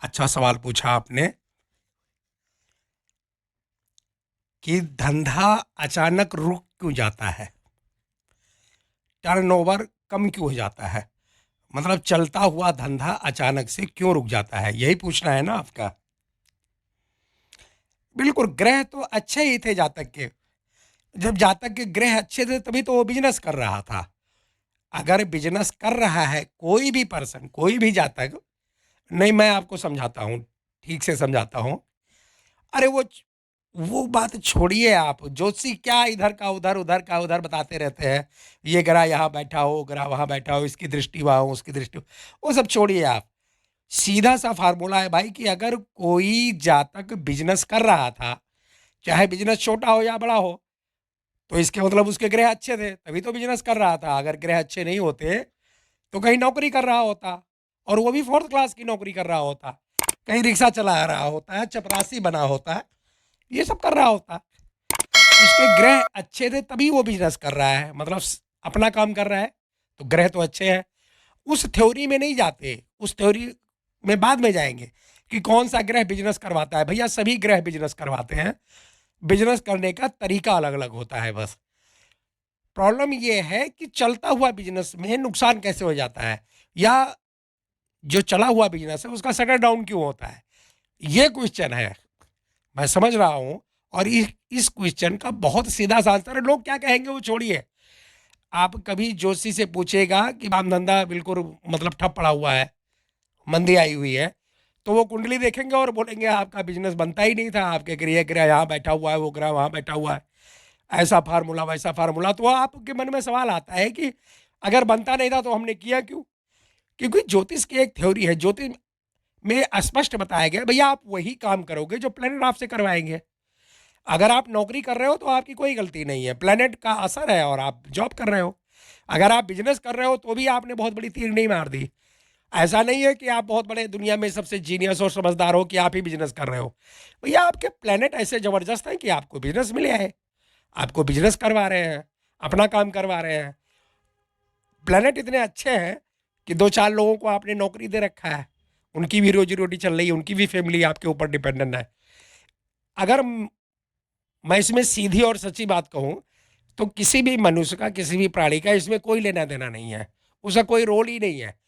अच्छा सवाल पूछा आपने कि धंधा अचानक रुक क्यों जाता है, टर्नओवर कम क्यों हो जाता है। मतलब चलता हुआ धंधा अचानक से क्यों रुक जाता है, यही पूछना है ना आपका। बिल्कुल, ग्रह तो अच्छे ही थे जातक के। जब जातक के ग्रह अच्छे थे तभी तो वो बिजनेस कर रहा था। अगर बिजनेस कर रहा है कोई भी पर्सन, कोई भी जातक, नहीं मैं आपको समझाता हूँ, ठीक से समझाता हूँ। अरे वो बात छोड़िए आप, ज्योतिषी क्या इधर का उधर, उधर का उधर बताते रहते हैं। ये ग्रह यहाँ बैठा हो, ग्रह वहाँ बैठा हो, इसकी दृष्टि वहाँ हो, उसकी दृष्टि वो सब छोड़िए आप। सीधा सा फार्मूला है भाई कि अगर कोई जातक बिजनेस कर रहा था, चाहे बिजनेस छोटा हो या बड़ा हो, तो इसके मतलब उसके ग्रह अच्छे थे तभी तो बिजनेस कर रहा था। अगर ग्रह अच्छे नहीं होते तो कहीं नौकरी कर रहा होता, और वो भी फोर्थ क्लास की नौकरी कर रहा होता, कहीं रिक्शा चला रहा होता है, चपरासी बना होता है, ये सब कर रहा होता। उसके ग्रह अच्छे थे तभी वो बिजनेस कर रहा है, मतलब अपना काम कर रहा है, तो ग्रह तो अच्छे हैं। उस थ्योरी में नहीं जाते, उस थ्योरी में बाद में जाएंगे कि कौन सा ग्रह बिजनेस करवाता है। भैया सभी ग्रह बिजनेस करवाते हैं, बिजनेस करने का तरीका अलग अलग होता है बस। प्रॉब्लम ये है कि चलता हुआ बिजनेस में नुकसान कैसे हो जाता है, या जो चला हुआ बिजनेस है उसका शटर डाउन क्यों होता है, ये क्वेश्चन है। मैं समझ रहा हूं, और इस क्वेश्चन का बहुत सीधा सा आंसर है। लोग क्या कहेंगे वो छोड़िए। आप कभी जोशी से पूछेगा कि काम धंधा बिल्कुल मतलब ठप पड़ा हुआ है, मंदी आई हुई है, तो वो कुंडली देखेंगे और बोलेंगे आपका बिजनेस बनता ही नहीं था, आपके ग्रह ग्रह यहाँ बैठा हुआ है, वो ग्रह वहाँ बैठा हुआ है, ऐसा फार्मूला वैसा फार्मूला। तो आपके मन में सवाल आता है कि अगर बनता नहीं था तो हमने किया क्यों। क्योंकि ज्योतिष की एक थ्योरी है, ज्योतिष में स्पष्ट बताया गया भैया आप वही काम करोगे जो प्लेनेट आपसे करवाएंगे। अगर आप नौकरी कर रहे हो तो आपकी कोई गलती नहीं है, प्लेनेट का असर है और आप जॉब कर रहे हो। अगर आप बिजनेस कर रहे हो तो भी आपने बहुत बड़ी तीर नहीं मार दी। ऐसा नहीं है कि आप बहुत बड़े दुनिया में सबसे जीनियस और समझदार हो कि आप ही बिजनेस कर रहे हो। भैया आपके प्लेनेट ऐसे जबरदस्त हैं कि आपको बिजनेस मिले है, आपको बिजनेस करवा रहे हैं, अपना काम करवा रहे हैं। प्लेनेट इतने अच्छे हैं कि दो चार लोगों को आपने नौकरी दे रखा है, उनकी भी रोजी रोटी चल रही है, उनकी भी फैमिली आपके ऊपर डिपेंडेंट है। अगर मैं इसमें सीधी और सच्ची बात कहूं तो किसी भी मनुष्य का, किसी भी प्राणी का इसमें कोई लेना देना नहीं है, उसका कोई रोल ही नहीं है।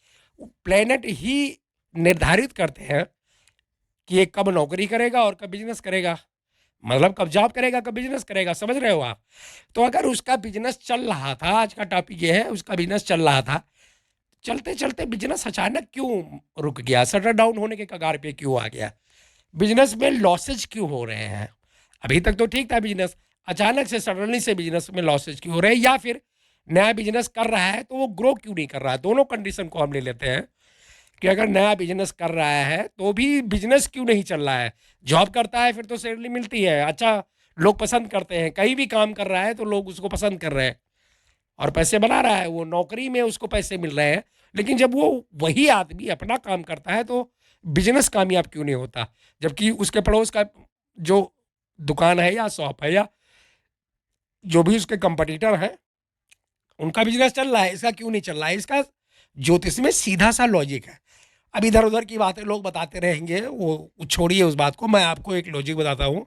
प्लेनेट ही निर्धारित करते हैं कि ये कब नौकरी करेगा और कब बिजनेस करेगा, मतलब कब जॉब करेगा कब बिजनेस करेगा, समझ रहे हो आप। तो अगर उसका बिजनेस चल रहा था, आज का टॉपिक ये है, उसका बिजनेस चल रहा था, चलते चलते बिजनेस अचानक क्यों रुक गया, शटर डाउन होने के कगार पे क्यों आ गया, बिजनेस में लॉसेज क्यों हो रहे हैं। अभी तक तो ठीक था बिजनेस, अचानक से सडनली से बिजनेस में लॉसेज क्यों हो रहे हैं, या फिर नया बिजनेस कर रहा है तो वो ग्रो क्यों नहीं कर रहा है। दोनों कंडीशन को हम ले लेते हैं कि अगर नया बिजनेस कर रहा है तो भी बिजनेस क्यों नहीं चल रहा है। जॉब करता है फिर तो सैलरी मिलती है, अच्छा लोग पसंद करते हैं, कहीं भी काम कर रहा है तो लोग उसको पसंद कर रहे हैं और पैसे बना रहा है, वो नौकरी में उसको पैसे मिल रहे हैं। लेकिन जब वो वही आदमी अपना काम करता है तो बिजनेस कामयाब क्यों नहीं होता, जबकि उसके पड़ोस का जो दुकान है या शॉप है या जो भी उसके कंपटीटर है उनका बिजनेस चल रहा है, इसका क्यों नहीं चल रहा है। इसका ज्योतिष में सीधा सा लॉजिक है। अब इधर उधर की बातें लोग बताते रहेंगे, वो छोड़िए उस बात को, मैं आपको एक लॉजिक बताता हूँ,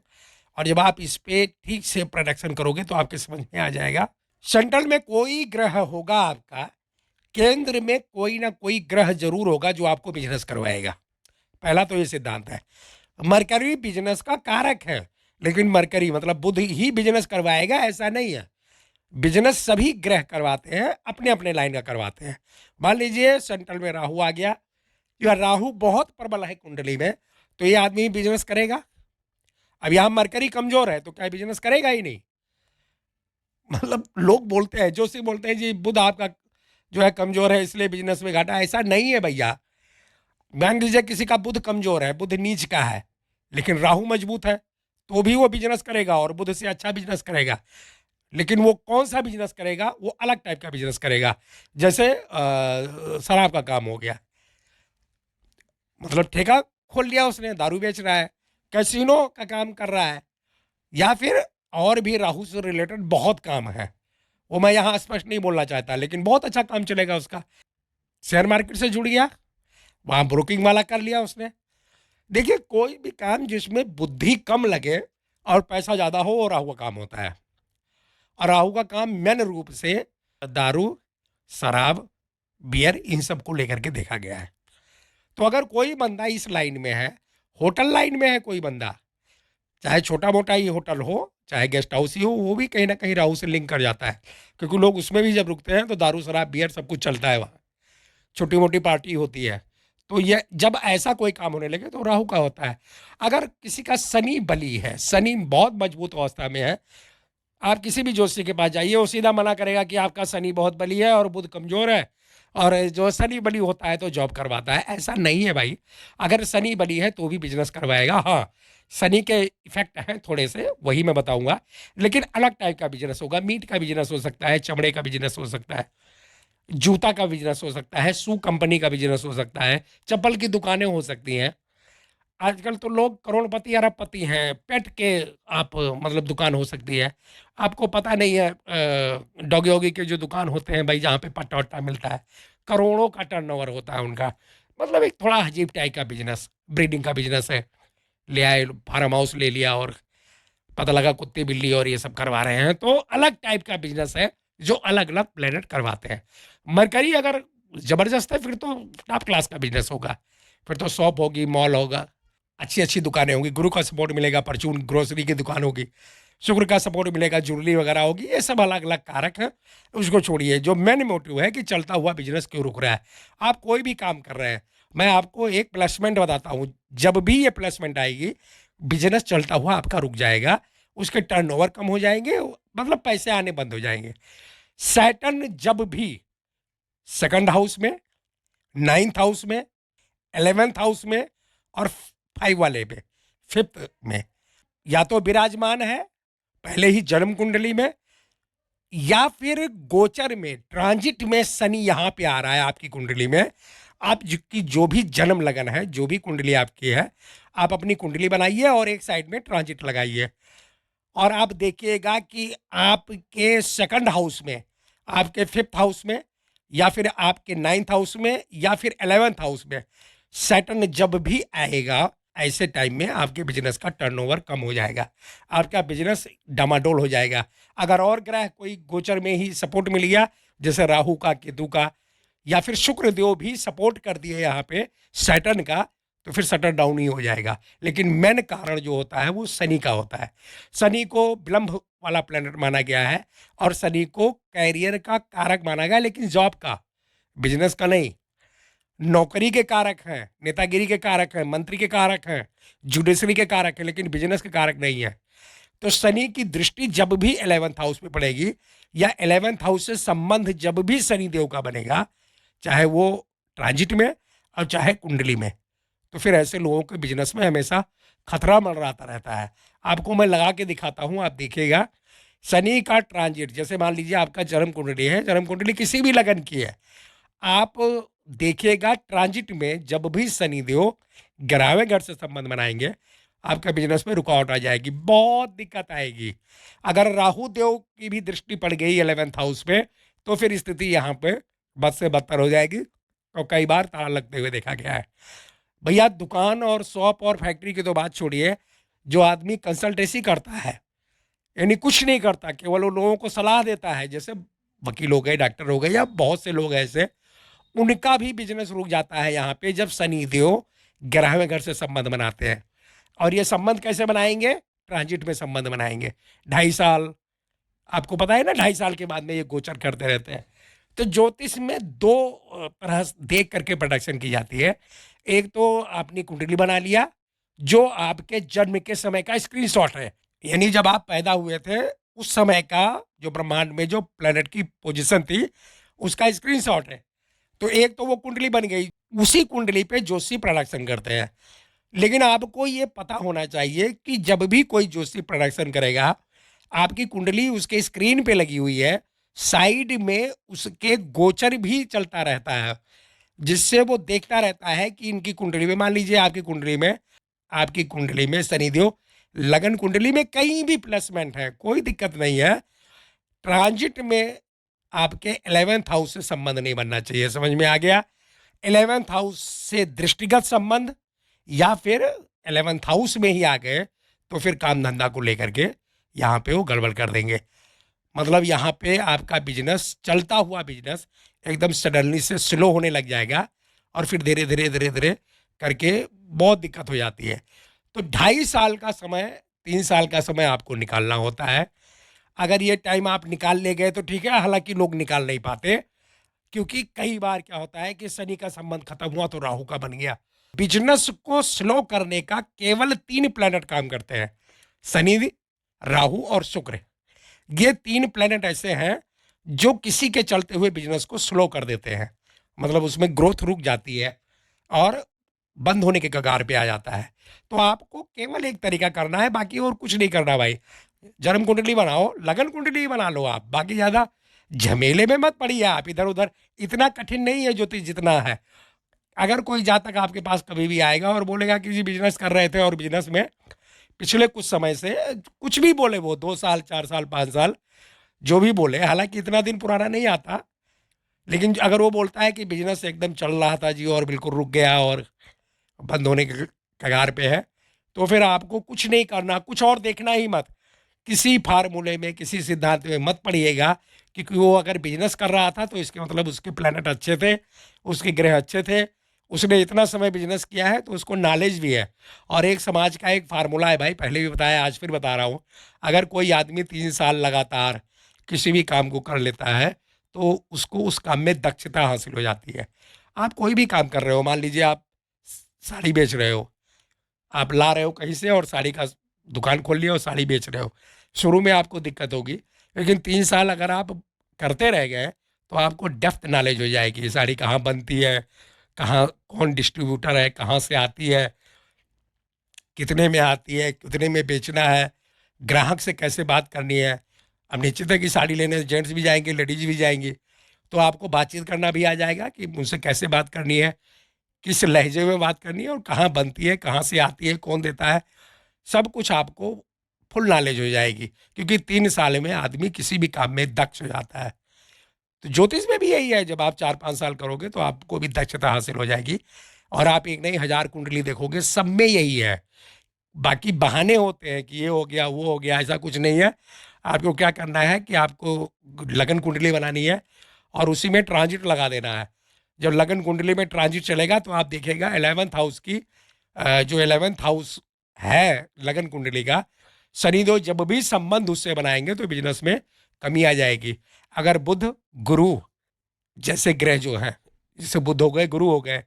और जब आप इस पे ठीक से प्रोडक्शन करोगे तो आपके समझ में आ जाएगा। सेंट्रल में कोई ग्रह होगा आपका, केंद्र में कोई ना कोई ग्रह जरूर होगा जो आपको बिजनेस करवाएगा। पहला तो ये सिद्धांत है। मरकरी बिजनेस का कारक है, लेकिन मरकरी मतलब बुध ही बिजनेस करवाएगा ऐसा नहीं है। बिजनेस सभी ग्रह करवाते हैं, अपने अपने लाइन का करवाते हैं। मान लीजिए सेंट्रल में राहु आ गया, या राहु बहुत प्रबल है कुंडली में, तो ये आदमी बिजनेस करेगा। अब यहां मरकरी कमजोर है तो क्या बिजनेस करेगा ही नहीं। मतलब लोग बोलते हैं, जोशी बोलते हैं जी बुध आपका जो है कमजोर है इसलिए बिजनेस में घाटा, ऐसा नहीं है भैया। मान लीजिए किसी का बुध कमजोर है, बुध नीच का है, लेकिन राहु मजबूत है, तो भी वो बिजनेस करेगा और बुध से अच्छा बिजनेस करेगा। लेकिन वो कौन सा बिजनेस करेगा, वो अलग टाइप का बिजनेस करेगा। जैसे शराब का काम हो गया, मतलब ठेका खोल लिया उसने, दारू बेच रहा है, कैसीनो का काम कर रहा है, या फिर और भी राहु से रिलेटेड बहुत काम है, वो मैं यहाँ स्पष्ट नहीं बोलना चाहता, लेकिन बहुत अच्छा काम चलेगा उसका। शेयर मार्केट से जुड़ गया, वहाँ ब्रोकिंग वाला कर लिया उसने, देखिए, कोई भी काम जिसमें बुद्धि कम लगे और पैसा ज़्यादा हो, वो राहु का काम होता है। और राहु का काम मेन रूप से दारू, शराब, बियर इन सब को लेकर के देखा गया है। तो अगर कोई बंदा इस लाइन में है, होटल लाइन में है कोई बंदा, चाहे छोटा-मोटा ही होटल हो, चाहे गेस्ट हाउस ही हो, वो भी कहीं न कहीं राहु से लिंक कर जाता है। क्योंकि लोग उसमें भी जब रुकते हैं तो दारू, शराब, बियर सब कुछ चलता है वहाँ। छोटी-मोटी पार्टी होती है। तो ये जब ऐसा कोई काम होने लगे तो राहु का होता है। अगर किसी का शनि बली है, शनि बहुत मजबूत अवस्था में है, आप किसी भी ज्योतिषी के पास जाइए, वो सीधा मना करेगा कि आपका शनि बहुत बली है और बुध कमज़ोर है, और जो शनि बली होता है तो जॉब करवाता है। ऐसा नहीं है भाई। अगर शनि बली है तो भी बिज़नेस करवाएगा। हाँ, शनि के इफ़ेक्ट हैं थोड़े से, वही मैं बताऊँगा। लेकिन अलग टाइप का बिज़नेस होगा। मीट का बिज़नेस हो सकता है, चमड़े का बिज़नेस हो सकता है, जूता का बिज़नेस हो सकता है, शू कंपनी का बिज़नेस हो सकता है, चप्पल की दुकानें हो सकती हैं। आजकल तो लोग करोड़पति अरबपति हैं, पेट के आप मतलब दुकान हो सकती है। आपको पता नहीं है, डॉगी वॉगी के जो दुकान होते हैं भाई, जहाँ पे पट्टा वट्टा मिलता है, करोड़ों का टर्नओवर होता है उनका। मतलब एक थोड़ा अजीब टाइप का बिजनेस, ब्रीडिंग का बिजनेस है। ले आए, फार्म हाउस ले लिया और पता लगा कुत्ते बिल्ली और ये सब करवा रहे हैं, तो अलग टाइप का बिजनेस है जो अलग अलग प्लेनेट करवाते हैं। मरकरी अगर जबरदस्त है फिर तो टॉप क्लास का बिजनेस होगा। फिर तो शॉप होगी, मॉल होगा, अच्छी अच्छी दुकानें होंगी, गुरु का सपोर्ट मिलेगा, परचून ग्रोसरी की दुकान होगी, शुक्र का सपोर्ट मिलेगा, ज्वेलरी वगैरह होगी। ये सब अलग अलग कारक हैं, उसको छोड़िए। जो मेन मोटिव है कि चलता हुआ बिजनेस क्यों रुक रहा है। आप कोई भी काम कर रहे हैं, मैं आपको एक प्लेसमेंट बताता हूँ, जब भी ये प्लेसमेंट आएगी बिजनेस चलता हुआ आपका रुक जाएगा, उसके टर्नओवर कम हो जाएंगे, मतलब पैसे आने बंद हो जाएंगे। सैटर्न जब भी सेकंड हाउस में, नाइन्थ हाउस में, 11th हाउस में और 5 वाले में, 5th में, या तो विराजमान है पहले ही जन्म कुंडली में, या फिर गोचर में ट्रांजिट में शनि यहां पे आ रहा है आपकी कुंडली में। आप की जो भी जन्म लगन है, जो भी कुंडली आपकी है, आप अपनी कुंडली बनाइए और एक साइड में ट्रांजिट लगाइए, और आप देखिएगा कि आपके सेकंड हाउस में, आपके 5th हाउस में, या फिर आपके 9th हाउस में, या फिर 11th हाउस में सैटर्न जब भी आएगा, ऐसे टाइम में आपके बिजनेस का टर्नओवर कम हो जाएगा, आपका बिजनेस डामाडोल हो जाएगा। अगर और ग्रह कोई गोचर में ही सपोर्ट मिल गया, जैसे राहु का, केतु का, या फिर शुक्र देव भी सपोर्ट कर दिए यहाँ पे सैटर्न का, तो फिर शटर डाउन ही हो जाएगा। लेकिन मेन कारण जो होता है वो शनि का होता है। शनि को विलंब वाला प्लेनेट माना गया है, और शनि को कैरियर का कारक माना गया, लेकिन जॉब का, बिजनेस का नहीं। नौकरी के कारक हैं, नेतागिरी के कारक हैं, मंत्री के कारक हैं, जुडिशरी के कारक हैं, लेकिन बिजनेस के कारक नहीं है। तो शनि की दृष्टि जब भी 11th हाउस में पड़ेगी, या 11th हाउस से संबंध जब भी शनि देव का बनेगा, चाहे वो ट्रांजिट में और चाहे कुंडली में, तो फिर ऐसे लोगों के बिजनेस में हमेशा खतरा मंडराता रहता है। आपको मैं लगा के दिखाता हूँ, आप देखिएगा। शनि का ट्रांजिट, जैसे मान लीजिए आपका जन्म कुंडली है, जन्म कुंडली किसी भी लगन की है, आप देखिएगा ट्रांजिट में जब भी शनि देव 11वें घर से संबंध बनाएंगे, आपका बिजनेस में रुकावट आ जाएगी, बहुत दिक्कत आएगी। अगर राहु देव की भी दृष्टि पड़ गई 11th हाउस में, तो फिर स्थिति यहाँ पे बद से बदतर हो जाएगी, और कई बार ताला लगते हुए देखा गया है। भैया, दुकान और शॉप और फैक्ट्री की तो बात छोड़िए, जो आदमी कंसल्टेंसी करता है, यानी कुछ नहीं करता, केवल वो लोगों को सलाह देता है, जैसे वकील हो गए, डॉक्टर हो गए, या बहुत से लोग ऐसे, उनका भी बिजनेस रुक जाता है यहाँ पे जब शनि देव 11वें घर से संबंध बनाते हैं। और ये संबंध कैसे बनाएंगे? ट्रांजिट में संबंध बनाएंगे। 2.5 साल, आपको पता है ना, 2.5 साल के बाद में ये गोचर करते रहते हैं। तो ज्योतिष में दो तरह देख करके प्रोडक्शन की जाती है। एक तो आपने कुंडली बना लिया, जो आपके जन्म के समय का स्क्रीनशॉट है, यानी जब आप पैदा हुए थे उस समय का जो ब्रह्मांड में जो प्लेनेट की पोजीशन थी, उसका स्क्रीनशॉट है। तो एक तो वो कुंडली बन गई, उसी कुंडली पे जोशी प्रोडक्शन करते हैं। लेकिन आपको ये पता होना चाहिए कि जब भी कोई जोशी प्रोडक्शन करेगा, आपकी कुंडली उसके स्क्रीन पे लगी हुई है, साइड में उसके गोचर भी चलता रहता है, जिससे वो देखता रहता है कि इनकी कुंडली में, मान लीजिए आपकी कुंडली में शनिदेव लगन कुंडली में कहीं भी प्लेसमेंट है, कोई दिक्कत नहीं है। ट्रांजिट में आपके 11th हाउस से संबंध नहीं बनना चाहिए। समझ में आ गया? 11th हाउस से दृष्टिगत संबंध, या फिर 11th हाउस में ही आ गए तो फिर काम धंधा को लेकर के यहाँ पे वो गड़बड़ कर देंगे। मतलब यहाँ पे आपका बिजनेस, चलता हुआ बिजनेस एकदम सडनली से स्लो होने लग जाएगा और फिर धीरे धीरे धीरे धीरे करके बहुत दिक्कत हो जाती है। तो 2.5 साल का समय, 3 साल का समय आपको निकालना होता है। अगर ये टाइम आप निकाल ले गए तो ठीक है, हालांकि लोग निकाल नहीं पाते, क्योंकि कई बार क्या होता है कि शनि का संबंध खत्म हुआ तो राहु का बन गया। बिजनेस को स्लो करने का केवल 3 प्लैनेट काम करते हैं, शनि, राहु और शुक्र। ये 3 प्लैनेट ऐसे हैं जो किसी के चलते हुए बिजनेस को स्लो कर देते हैं, मतलब उसमें ग्रोथ रुक जाती है और बंद होने के कगार पे आ जाता है। तो आपको केवल एक तरीका करना है, बाकी और कुछ नहीं करना भाई। जन्म कुंडली बनाओ, लगन कुंडली बना लो आप, बाकी ज़्यादा झमेले में मत पड़िए आप इधर उधर। इतना कठिन नहीं है ज्योतिष जितना है। अगर कोई जातक आपके पास कभी भी आएगा और बोलेगा कि जी बिजनेस कर रहे थे और बिजनेस में पिछले कुछ समय से कुछ भी बोले, वो 2 साल 4 साल 5 साल जो भी बोले, हालांकि इतना दिन पुराना नहीं आता, लेकिन अगर वो बोलता है कि बिजनेस एकदम चल रहा था जी और बिल्कुल रुक गया और बंद होने के कगार पे है, तो फिर आपको कुछ नहीं करना, कुछ और देखना ही मत। किसी फार्मूले में, किसी सिद्धांत में मत पड़िएगा, क्योंकि वो अगर बिजनेस कर रहा था तो इसके मतलब उसके प्लैनेट अच्छे थे, उसके ग्रह अच्छे थे, उसने इतना समय बिजनेस किया है तो उसको नॉलेज भी है। और एक समाज का एक फार्मूला है भाई, पहले भी बताया, आज फिर बता रहा हूँ। अगर कोई आदमी 3 साल लगातार किसी भी काम को कर लेता है तो उसको उस काम में दक्षता हासिल हो जाती है। आप कोई भी काम कर रहे हो, मान लीजिए आप साड़ी बेच रहे हो, आप ला रहे हो कहीं से और साड़ी का दुकान खोल लिया और साड़ी बेच रहे हो, शुरू में आपको दिक्कत होगी, लेकिन 3 साल अगर आप करते रह गए तो आपको डेप्थ नॉलेज हो जाएगी, ये साड़ी कहाँ बनती है, कहाँ कौन डिस्ट्रीब्यूटर है, कहाँ से आती है, कितने में आती है, कितने में बेचना है, ग्राहक से कैसे बात करनी है। अब निश्चित है कि साड़ी लेने जेंट्स भी जाएंगे, लेडीज भी जाएंगी, तो आपको बातचीत करना भी आ जाएगा कि उनसे कैसे बात करनी है, किस लहजे में बात करनी है और कहाँ बनती है, कहाँ से आती है, कौन देता है, सब कुछ आपको फुल नॉलेज हो जाएगी, क्योंकि 3 साल में आदमी किसी भी काम में दक्ष हो जाता है। तो ज्योतिष में भी यही है, जब आप 4-5 साल करोगे तो आपको भी दक्षता हासिल हो जाएगी और आप एक नई 1000 कुंडली देखोगे, सब में यही है। बाकी बहाने होते हैं कि ये हो गया वो हो गया, ऐसा कुछ नहीं है। आपको क्या करना है कि आपको लगन कुंडली बनानी है और उसी में ट्रांजिट लगा देना है। जब लगन कुंडली में ट्रांजिट चलेगा तो आप देखिएगा 11th हाउस की, जो 11th हाउस है लगन कुंडली का, शनिदेव जब भी संबंध उससे बनाएंगे तो बिजनेस में कमी आ जाएगी। अगर बुध, गुरु जैसे ग्रह जो हैं, जैसे बुध हो गए, गुरु हो गए,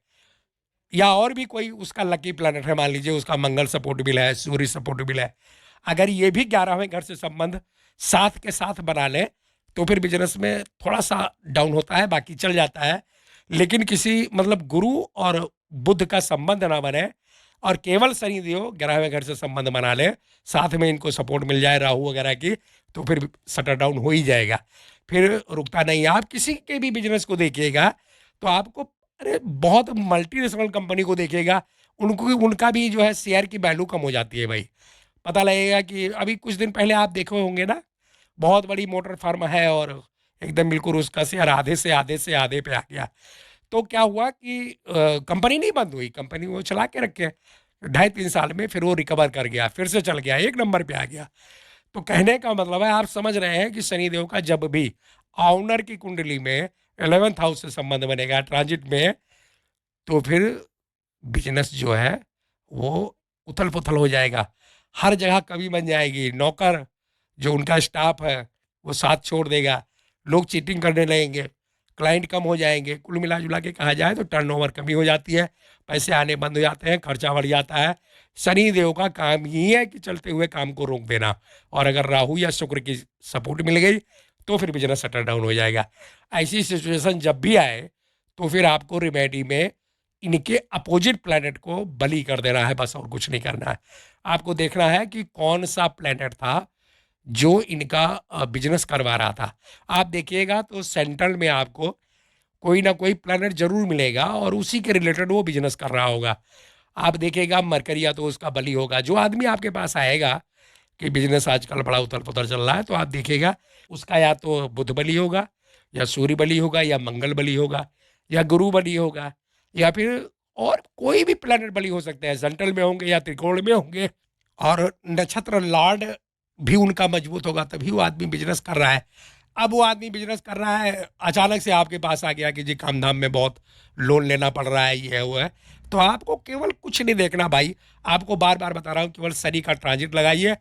या और भी कोई उसका लकी प्लैनेट है, मान लीजिए उसका मंगल सपोर्टेबल है, सूर्य सपोर्टेबल है, अगर ये भी 11वें घर से संबंध साथ के साथ बना ले तो फिर बिजनेस में थोड़ा सा डाउन होता है, बाकी चल जाता है। लेकिन किसी मतलब गुरु और बुध का संबंध ना बने और केवल शनिदेव 11वें घर से संबंध बना ले, साथ में इनको सपोर्ट मिल जाए राहु वगैरह की, तो फिर शटर डाउन हो ही जाएगा, फिर रुकता नहीं है। आप किसी के भी बिजनेस को देखिएगा तो आपको, अरे बहुत मल्टीनेशनल कंपनी को देखिएगा, उनको उनका भी जो है शेयर की वैल्यू कम हो जाती है भाई। पता लगेगा कि अभी कुछ दिन पहले आप देखे होंगे ना, बहुत बड़ी मोटर फर्म है और एकदम बिल्कुल उसका शेयर आधे पे आ गया। तो क्या हुआ कि कंपनी नहीं बंद हुई, कंपनी वो चला के रखे 2.5-3 साल में, फिर वो रिकवर कर गया, फिर से चल गया, एक नंबर पे आ गया। तो कहने का मतलब है, आप समझ रहे हैं कि शनिदेव का जब भी ऑनर की कुंडली में 11th हाउस से संबंध बनेगा ट्रांजिट में, तो फिर बिजनेस जो है वो उथल पुथल हो जाएगा, हर जगह कमी बन जाएगी, नौकर जो उनका स्टाफ है वो साथ छोड़ देगा, लोग चीटिंग करने लगेंगे, क्लाइंट कम हो जाएंगे, कुल मिला जुला के कहा जाए तो टर्नओवर कमी हो जाती है, पैसे आने बंद हो जाते हैं, खर्चा बढ़ जाता है। शनि देव का काम ही है कि चलते हुए काम को रोक देना, और अगर राहु या शुक्र की सपोर्ट मिल गई तो फिर बिजनेस शटर डाउन हो जाएगा। ऐसी सिचुएशन जब भी आए तो फिर आपको रेमेडी में इनके अपोजिट प्लैनेट को बलि कर देना है, बस और कुछ नहीं करना है। आपको देखना है कि कौन सा प्लैनेट था जो इनका बिजनेस करवा रहा था। आप देखिएगा तो सेंट्रल में आपको कोई ना कोई प्लैनेट जरूर मिलेगा और उसी के रिलेटेड वो बिजनेस कर रहा होगा। आप देखिएगा मरकरी या तो उसका बलि होगा, जो आदमी आपके पास आएगा कि बिजनेस आजकल बड़ा उथल पुथल चल रहा है, तो आप देखिएगा उसका या तो बुध बलि होगा या सूर्य बलि होगा या मंगल बलि होगा या गुरु बलि होगा या फिर और कोई भी प्लैनेट बली हो सकते हैं, सेंट्रल में होंगे या त्रिकोण में होंगे, और नक्षत्र लॉर्ड भी उनका मजबूत होगा, तभी वो आदमी बिजनेस कर रहा है। अब वो आदमी बिजनेस कर रहा है, अचानक से आपके पास आ गया कि जी काम धाम में बहुत लोन लेना पड़ रहा है, ये है वो है, तो आपको केवल कुछ नहीं देखना भाई, आपको बार बार बता रहा हूँ, केवल शनि का ट्रांजिट लगाइए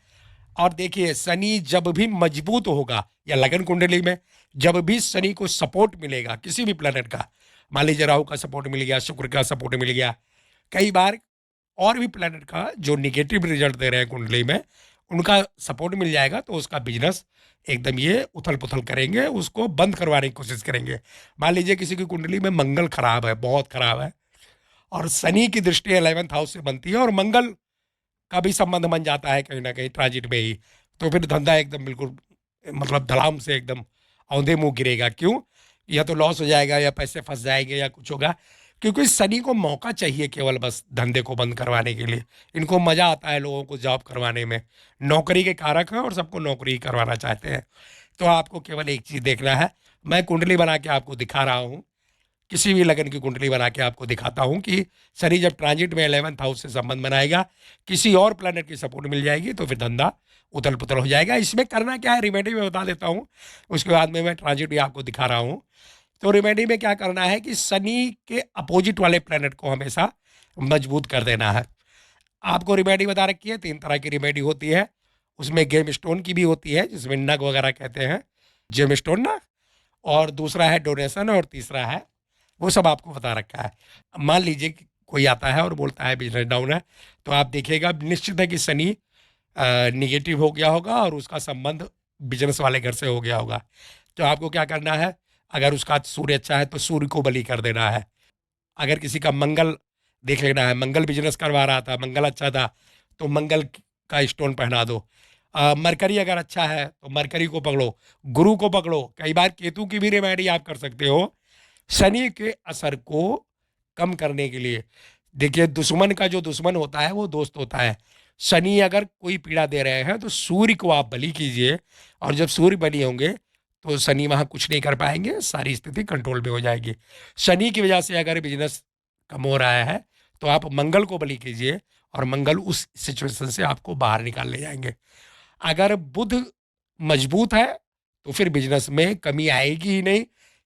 और देखिए शनि जब भी मजबूत होगा, या लगन कुंडली में जब भी शनि को सपोर्ट मिलेगा किसी भी प्लेनेट का, मान लीजिए राहु का सपोर्ट मिल गया, शुक्र का सपोर्ट मिल गया, कई बार और भी प्लेनेट का जो निगेटिव रिजल्ट दे रहे हैं कुंडली में, उनका सपोर्ट मिल जाएगा, तो उसका बिजनेस एकदम ये उथल पुथल करेंगे, उसको बंद करवाने की कोशिश करेंगे। मान लीजिए किसी की कुंडली में मंगल खराब है, बहुत खराब है, और शनि की दृष्टि 11th हाउस से बनती है, और मंगल का भी संबंध बन जाता है कहीं ना कहीं ट्रांजिट में ही, तो फिर धंधा एकदम बिल्कुल मतलब धड़ाम से एकदम औंधे मुंह गिरेगा। क्यों? या तो लॉस हो जाएगा, या पैसे फंस जाएंगे, या कुछ होगा, क्योंकि शनि को मौका चाहिए केवल बस धंधे को बंद करवाने के लिए। इनको मजा आता है लोगों को जॉब करवाने में, नौकरी के कारक हैं और सबको नौकरी करवाना चाहते हैं। तो आपको केवल एक चीज देखना है, मैं कुंडली बना के आपको दिखा रहा हूँ, किसी भी लगन की कुंडली बना के आपको दिखाता हूं कि शनि जब ट्रांजिट में 11th हाउस से संबंध बनाएगा, किसी और प्लेनेट की सपोर्ट मिल जाएगी, तो फिर धंधा उथल पुथल हो जाएगा। इसमें करना क्या है, रिमेडी में बता देता हूं, उसके बाद में मैं ट्रांजिट भी आपको दिखा रहा हूं। तो रिमेडी में क्या करना है कि शनि के अपोजिट वाले प्लेनेट को हमेशा मजबूत कर देना है। आपको रिमेडी बता रखी है, 3 तरह की रिमेडी होती है, उसमें गेम स्टोन की भी होती है, जिसमें नग वगैरह कहते हैं, जेम स्टोन ना, और दूसरा है डोनेशन, और तीसरा है, वो सब आपको बता रखा है। मान लीजिए कि कोई आता है और बोलता है बिजनेस डाउन है, तो आप देखिएगा निश्चित है कि शनि निगेटिव हो गया होगा, और उसका संबंध बिजनेस वाले घर से हो गया होगा। तो आपको क्या करना है, अगर उसका सूर्य अच्छा है तो सूर्य को बलि कर देना है। अगर किसी का मंगल देख लेना है, मंगल बिजनेस करवा रहा था, मंगल अच्छा था, तो मंगल का स्टोन पहना दो। मरकरी अगर अच्छा है तो मरकरी को पकड़ो, गुरु को पकड़ो, कई बार केतु की भी रेमेडी आप कर सकते हो शनि के असर को कम करने के लिए। देखिए दुश्मन का जो दुश्मन होता है वो दोस्त होता है। शनि अगर कोई पीड़ा दे रहे हैं तो सूर्य को आप बलि कीजिए, और जब सूर्य बलि होंगे तो शनि वहां कुछ नहीं कर पाएंगे, सारी स्थिति कंट्रोल में हो जाएगी। शनि की वजह से अगर बिजनेस कम हो रहा है तो आप मंगल को बलि कीजिए, और मंगल उस सिचुएशन से आपको बाहर निकाल ले जाएंगे। अगर बुध मजबूत है तो फिर बिजनेस में कमी आएगी ही नहीं,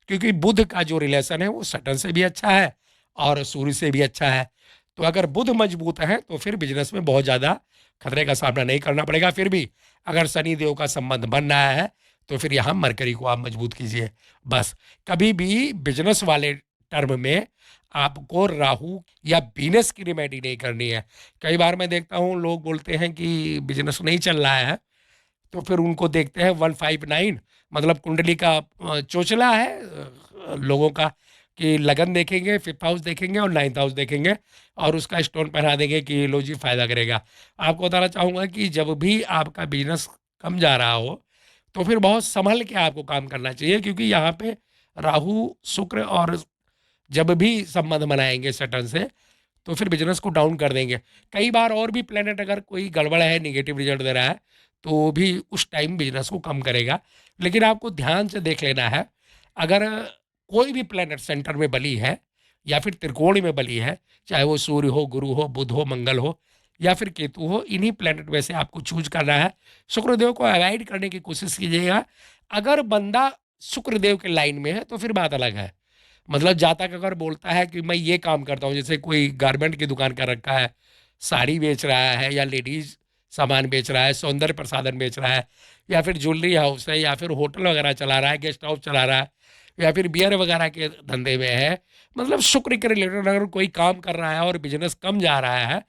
क्योंकि बुध का जो रिलेशन है वो सटन से भी अच्छा है और सूर्य से भी अच्छा है। तो अगर बुध मजबूत है तो फिर बिजनेस में बहुत ज़्यादा खतरे का सामना नहीं करना पड़ेगा। फिर भी अगर शनि देव का संबंध बन रहा है तो फिर यहाँ मरकरी को आप मजबूत कीजिए बस। कभी भी बिजनेस वाले टर्म में आपको राहु या वीनस की रिमेडी नहीं करनी है। कई बार मैं देखता हूँ लोग बोलते हैं कि बिजनेस नहीं चल रहा है, तो फिर उनको देखते हैं 159, मतलब कुंडली का चोचला है लोगों का, कि लगन देखेंगे, 5th हाउस देखेंगे और 9th हाउस देखेंगे, और उसका स्टोन पहना देंगे कि लो जी फायदा करेगा। आपको बताना चाहूँगा कि जब भी आपका बिजनेस कम जा रहा हो तो फिर बहुत संभल के आपको काम करना चाहिए, क्योंकि यहाँ पे राहु शुक्र और जब भी संबंध बनाएंगे सटन से तो फिर बिजनेस को डाउन कर देंगे। कई बार और भी प्लेनेट अगर कोई गड़बड़ है, निगेटिव रिजल्ट दे रहा है, तो भी उस टाइम बिजनेस को कम करेगा। लेकिन आपको ध्यान से देख लेना है, अगर कोई भी प्लेनेट सेंटर में बली है या फिर त्रिकोण में बली है, चाहे वो सूर्य हो, गुरु हो, बुध हो, मंगल हो या फिर केतु हो, इन्हीं प्लेनेट में से आपको चूज करना है। शुक्रदेव को अवॉइड करने की कोशिश कीजिएगा। अगर बंदा शुक्रदेव के लाइन में है तो फिर बात अलग है। मतलब जातक अगर बोलता है कि मैं ये काम करता हूँ, जैसे कोई गारमेंट की दुकान कर रखा है, साड़ी बेच रहा है, या लेडीज सामान बेच रहा है, सौंदर्य प्रसाधन बेच रहा है, या फिर ज्वेलरी हाउस है, या फिर होटल वगैरह चला रहा है, गेस्ट हाउस चला रहा है, या फिर बियर वगैरह के धंधे में है, मतलब शुक्र के रिलेटेड अगर कोई काम कर रहा है और बिजनेस कम जा रहा है,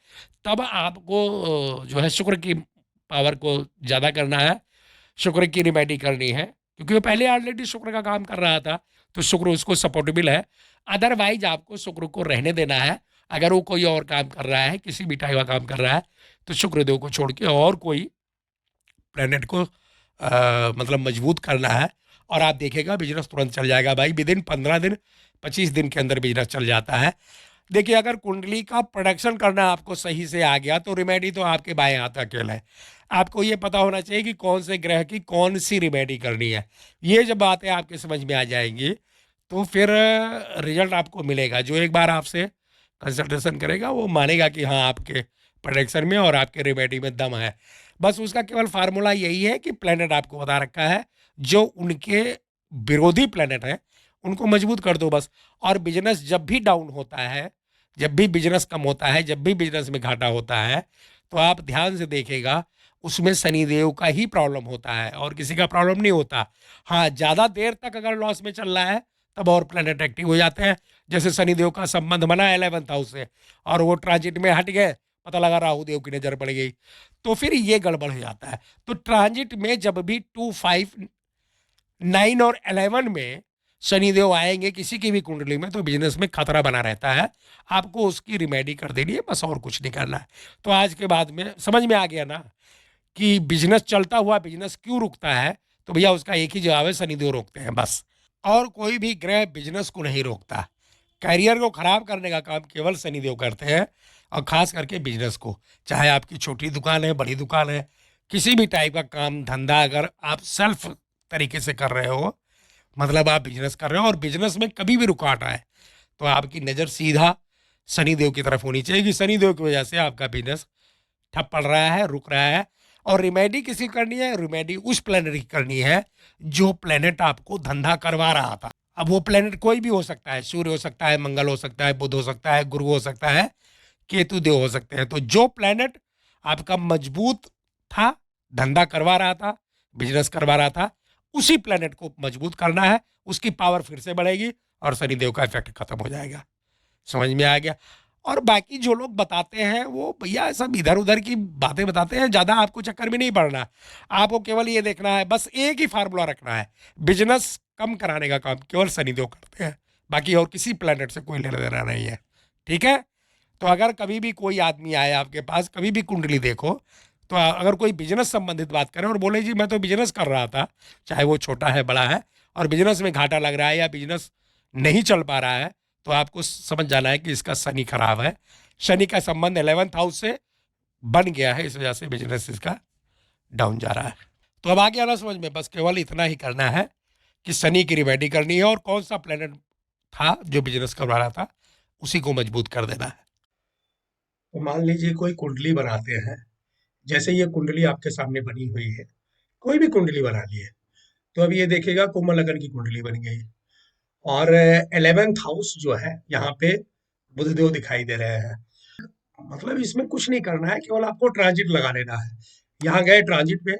तब आपको जो है शुक्र की पावर को ज़्यादा करना है, शुक्र की रिमेडी करनी है, क्योंकि वो पहले ऑलरेडी शुक्र का काम कर रहा था, तो शुक्र उसको सपोर्टेबल है। अदरवाइज आपको शुक्र को रहने देना है। अगर वो कोई और काम कर रहा है, किसी भी टाइप का काम कर रहा है, तो शुक्रदेव को छोड़ के और कोई प्लेनेट को मतलब मजबूत करना है, और आप देखिएगा बिजनेस तुरंत चल जाएगा भाई। विदिन 15 दिन 25 दिन के अंदर बिजनेस चल जाता है। देखिए अगर कुंडली का प्रोडक्शन करना आपको सही से आ गया तो रिमेडी तो आपके बाएं हाथ का खेल है। आपको ये पता होना चाहिए कि कौन से ग्रह की कौन सी रिमेडी करनी है। ये जब बातें आपके समझ में आ जाएंगी तो फिर रिजल्ट आपको मिलेगा। जो एक बार आपसे कंसल्टेशन करेगा, वो मानेगा कि हाँ आपके प्रोडक्शन में और आपके रेमेडी में दम है। बस उसका केवल फार्मूला यही है कि प्लेनेट आपको बता रखा है, जो उनके विरोधी प्लेनेट है उनको मजबूत कर दो बस। और बिजनेस जब भी डाउन होता है, जब भी बिजनेस कम होता है, जब भी बिजनेस में घाटा होता है, तो आप ध्यान से देखिएगा उसमें शनिदेव का ही प्रॉब्लम होता है और किसी का प्रॉब्लम नहीं होता। हाँ, ज़्यादा देर तक अगर लॉस में चल रहा है तब और प्लेनेट एक्टिव हो जाते हैं। जैसे शनिदेव का संबंध बना 11th हाउस से और वो ट्रांजिट में हट गए, पता लगा राहु देव की नजर पड़ गई, तो फिर ये गड़बड़ हो जाता है। तो ट्रांजिट में जब भी 2, 5, 9 और 11 में शनिदेव आएंगे किसी की भी कुंडली में, तो बिजनेस में खतरा बना रहता है। आपको उसकी रिमेडी कर देनी है बस, और कुछ नहीं करना है। तो आज के बाद में समझ में आ गया ना कि बिजनेस चलता हुआ बिजनेस क्यों रुकता है। तो भैया उसका एक ही जवाब है, शनिदेव रोकते हैं बस। और कोई भी ग्रह बिजनेस को नहीं रोकता। करियर को खराब करने का काम केवल शनिदेव करते हैं, और खास करके बिजनेस को। चाहे आपकी छोटी दुकान है, बड़ी दुकान है, किसी भी टाइप का काम धंधा अगर आप सेल्फ तरीके से कर रहे हो, मतलब आप बिजनेस कर रहे हो और बिजनेस में कभी भी रुकावट आए, तो आपकी नज़र सीधा शनिदेव की तरफ होनी चाहिए कि शनिदेव की वजह से आपका बिजनेस ठप पड़ रहा है, रुक रहा है। और रिमेडी किसी करनी है, रिमेडी उस प्लेनेट की करनी है जो प्लेनेट आपको धंधा करवा रहा था। अब वो प्लेनेट कोई भी हो सकता है, सूर्य हो सकता है, मंगल हो सकता है, बुध हो सकता है, गुरु हो सकता है, केतु देव हो सकते हैं। तो जो प्लेनेट आपका मजबूत था, धंधा करवा रहा था, बिजनेस करवा रहा था, उसी प्लेनेट को मजबूत करना है, उसकी पावर फिर से बढ़ेगी और शनिदेव का इफेक्ट खत्म हो जाएगा। समझ में आ गया। और बाकी जो लोग बताते हैं वो भैया सब इधर उधर की बातें बताते हैं, ज़्यादा आपको चक्कर में नहीं पड़ना। आपको केवल ये देखना है, बस एक ही फार्मूला रखना है, बिजनेस कम कराने का काम केवल शनिदेव करते हैं, बाकी और किसी प्लेनेट से कोई लेना देना नहीं है। ठीक है। तो अगर कभी भी कोई आदमी आए आपके पास, कभी भी कुंडली देखो, तो अगर कोई बिजनेस संबंधित बात करे और बोले जी मैं तो बिजनेस कर रहा था, चाहे वो छोटा है बड़ा है, और बिजनेस में घाटा लग रहा है या बिजनेस नहीं चल पा रहा है, तो आपको समझ जाना है कि इसका शनि खराब है। शनि का संबंध 11th हाउस से बन गया है, इस वजह से बिजनेस इसका डाउन जा रहा है। तो अब आगे आना समझ में, बस केवल इतना ही करना है कि शनि की रिमेडी करनी है और कौन सा प्लेनेट था जो बिजनेस करवा रहा था उसी को मजबूत कर देना है। तो मान लीजिए कोई कुंडली बनाते हैं, जैसे ये कुंडली आपके सामने बनी हुई है, कोई भी कुंडली बना ली है, तो अब ये देखिएगा कुंभ लग्न की कुंडली बन गई और 11th हाउस जो है यहाँ पे बुधदेव दिखाई दे रहे हैं। मतलब इसमें कुछ नहीं करना है, केवल आपको ट्रांजिट लगा लेना है। यहाँ गए ट्रांजिट पे,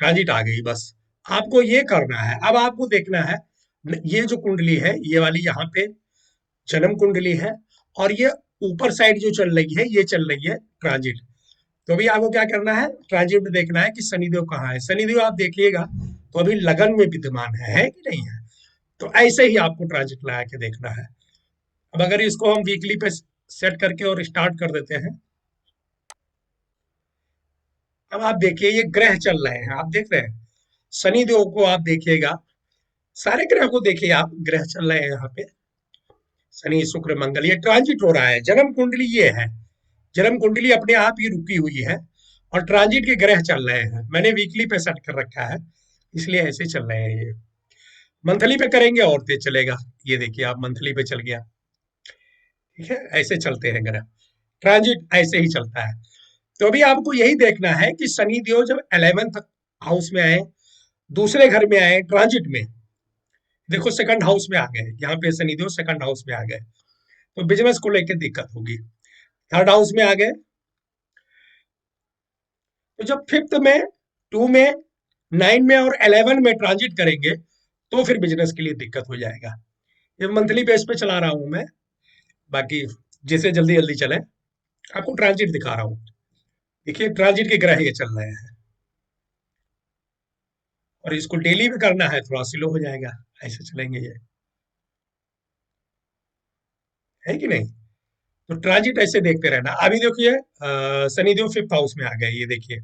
ट्रांजिट आ गई बस। आपको ये करना है, अब आपको देखना है ये जो कुंडली है ये वाली यहाँ पे जन्म कुंडली है, और ये ऊपर साइड जो चल रही है ये चल रही है ट्रांजिट। तो अभी आपको क्या करना है, ट्रांजिट में देखना है कि शनिदेव कहाँ है। शनिदेव आप देखिएगा तो अभी लगन में विद्यमान है कि नहीं है। तो ऐसे ही आपको ट्रांजिट लगा के देखना है। अब अगर इसको हम वीकली पे सेट करके और स्टार्ट कर देते हैं, अब आप देखिए ये ग्रह चल रहे हैं, आप देख रहे हैं शनिदेव को, आप देखिएगा सारे ग्रह को देखिए आप, ग्रह चल रहे हैं यहाँ पे, शनि शुक्र मंगल, ये ट्रांजिट हो रहा है। जन्म कुंडली ये है, जन्म कुंडली अपने आप ही रुकी हुई है और ट्रांजिट के ग्रह चल रहे हैं। मैंने वीकली पे सेट कर रखा है, इसलिए ऐसे चल रहे हैं ये। मंथली पे करेंगे और तेज चलेगा। ये देखिए आप मंथली पे चल गया, ठीक है, ऐसे चलते हैं ग्रह, ट्रांजिट ऐसे ही चलता है। तो अभी आपको यही देखना है कि शनि देव जब 11th हाउस में आए, दूसरे घर में आए ट्रांजिट में, देखो सेकंड हाउस में आ गए, यहाँ पे शनि देव सेकंड हाउस में आ गए, तो बिजनेस को लेकर दिक्कत होगी। थर्ड हाउस में आ गए, तो जब फिफ्थ में, टू में, 9 में और 11 में ट्रांजिट करेंगे तो फिर बिजनेस के लिए दिक्कत हो जाएगा। ये मंथली बेस पे चला रहा हूं मैं, बाकी जिसे जल्दी जल्दी चले, आपको ट्रांजिट दिखा रहा हूँ। देखिए ट्रांजिट के ग्रह ये चल रहे हैं, और इसको डेली में करना है, थोड़ा स्लो हो जाएगा, ऐसे चलेंगे ये, है कि नहीं। तो ट्रांजिट ऐसे देखते रहना। अभी देखिए शनिदेव फिफ्थ हाउस में आ गए, ये देखिए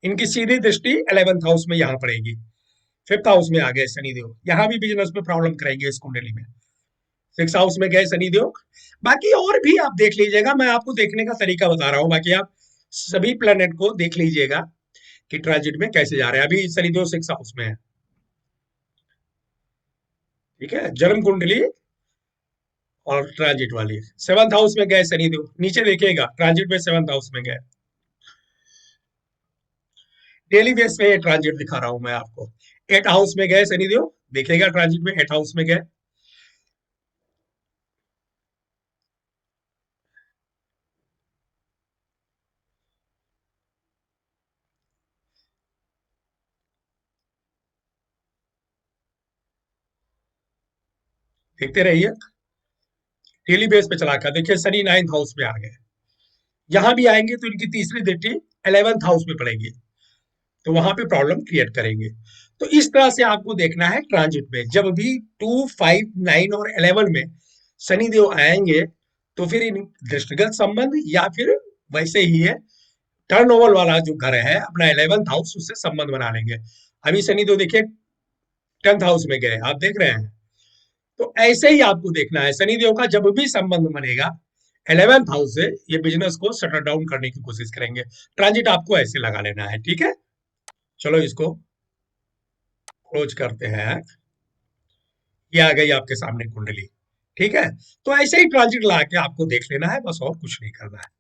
इनकी सीधी दृष्टि 11th हाउस में यहाँ पड़ेगी, फिफ्थ हाउस में आ गए शनिदेव, यहाँ भी बिजनेस में प्रॉब्लम करेंगे इस कुंडली में। सिक्स हाउस में गए शनिदेव। बाकी और भी आप देख लीजिएगा, मैं आपको देखने का तरीका बता रहा हूँ, बाकी आप सभी प्लेनेट को देख लीजिएगा कि ट्रांजिट में कैसे जा रहे हैं। अभी शनिदेव सिक्स हाउस में है, ठीक है, जन्म कुंडली और ट्रांजिट वाली 7th हाउस में गए शनि देव, नीचे देखिएगा ट्रांजिट में 7th हाउस में गए। डेली बेस पे ट्रांजिट दिखा रहा हूं मैं आपको। 8 हाउस में गए शनि देव, देखिएगा ट्रांजिट में 8 हाउस में गए। देखते रहिए, डेली बेस पे चला कर देखिए शनि 9th हाउस में आ गए। यहां भी आएंगे तो इनकी तीसरी दृष्टि 11th हाउस में पड़ेगी, तो वहां पे प्रॉब्लम क्रिएट करेंगे। तो इस तरह से आपको देखना है ट्रांजिट में, जब भी 2, 5, 9 और 11 में शनि देव आएंगे तो फिर इन दृष्टिगत संबंध या फिर वैसे ही है टर्न ओवर वाला जो घर है अपना 11th हाउस, उससे संबंध बना लेंगे। अभी शनि देव देखिए 10th हाउस में गए, आप देख रहे हैं। तो ऐसे ही आपको देखना है, शनिदेव का जब भी संबंध बनेगा 11th हाउस से, ये बिजनेस को शटर डाउन करने की कोशिश करेंगे। ट्रांजिट आपको ऐसे लगा लेना है, ठीक है। चलो इसको क्लोज करते हैं। ये आ गई आपके सामने कुंडली, ठीक है। तो ऐसे ही ट्रांजिट ला के आपको देख लेना है, बस और कुछ नहीं करना है।